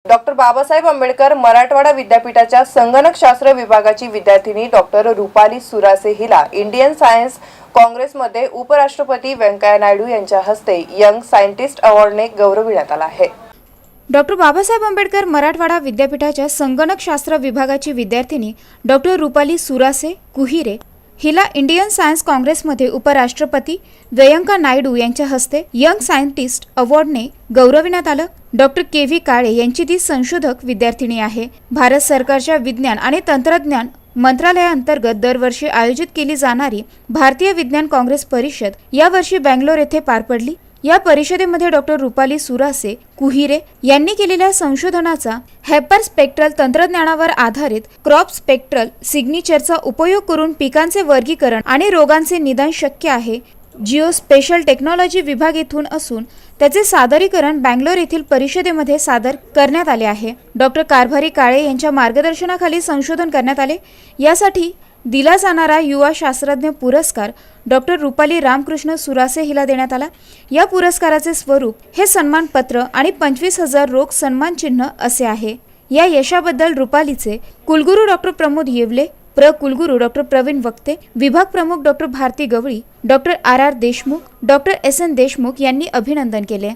Doctor Babasaheb Ambedkar Marathwada विद्यापीठाच्या संगणकशास्त्र विभागाची विद्यार्थिनी डॉक्टर रुपाली सुरासे हिला इंडियन सायन्स काँग्रेसमध्ये उपराष्ट्रपती व्यंकय्या नायडू यांच्या हस्ते यंग सायंटिस्ट अवॉर्डने गौरविण्यात आला आहे। डॉक्टर बाबासाहेब आंबेडकर मराठवाडा विद्यापीठाच्या संगणकशास्त्र विभागाची विद्यार्थिनी डॉक्टर रुपाली सुरासे कुहिरे हिला इंडियन सायन्स काँग्रेसमध्ये उपराष्ट्रपती व्यंकय्या नायडू यांच्या हस्ते यंग सायंटिस्ट अवॉर्डने गौरविण्यात आलं। डॉक्टर के.व्ही. काळे यांची ती संशोधक विद्यार्थिनी आहे। भारत सरकारच्या विज्ञान आणि तंत्रज्ञान मंत्रालयाअंतर्गत दरवर्षी आयोजित केली जाणारी भारतीय विज्ञान काँग्रेस परिषद यावर्षी बेंगलोर येथे पार पडली। या परिषदेमध्ये डॉक्टर रुपाली सुरासे कुहिरे यांनी केलेल्या संशोधनाचा हायपर स्पेक्ट्रल तंत्रज्ञानावर आधारित क्रॉप स्पेक्ट्रल सिग्नेचरचा उपयोग करून पिकांचे वर्गीकरण आणि रोगांचे निदान शक्य आहे। जिओ स्पेशल टेक्नॉलॉजी विभाग येथून असून त्याचे सादरीकरण बेंगलोर येथील परिषदेमध्ये सादर करण्यात आले आहे। डॉक्टर कारभारी काळे यांच्या मार्गदर्शनाखाली संशोधन करण्यात आले। यासाठी दिला जाणारा युवा शास्त्रज्ञ पुरस्कार डॉक्टर रुपाली रामकृष्ण सुरासे हिला देण्यात आला। या पुरस्काराचे स्वरूप हे सन्मानपत्र आणि 25,000 रोख सन्मान चिन्ह असे आहे। या यशाबद्दल रुपालीचे कुलगुरू डॉक्टर प्रमोद येवले, कुलगुरू डॉक्टर प्रवीण वक्ते, विभाग प्रमुख doctor Bharti Gawali, doctor R R. Deshmukh, doctor S N. Deshmukh यांनी अभिनंदन केले।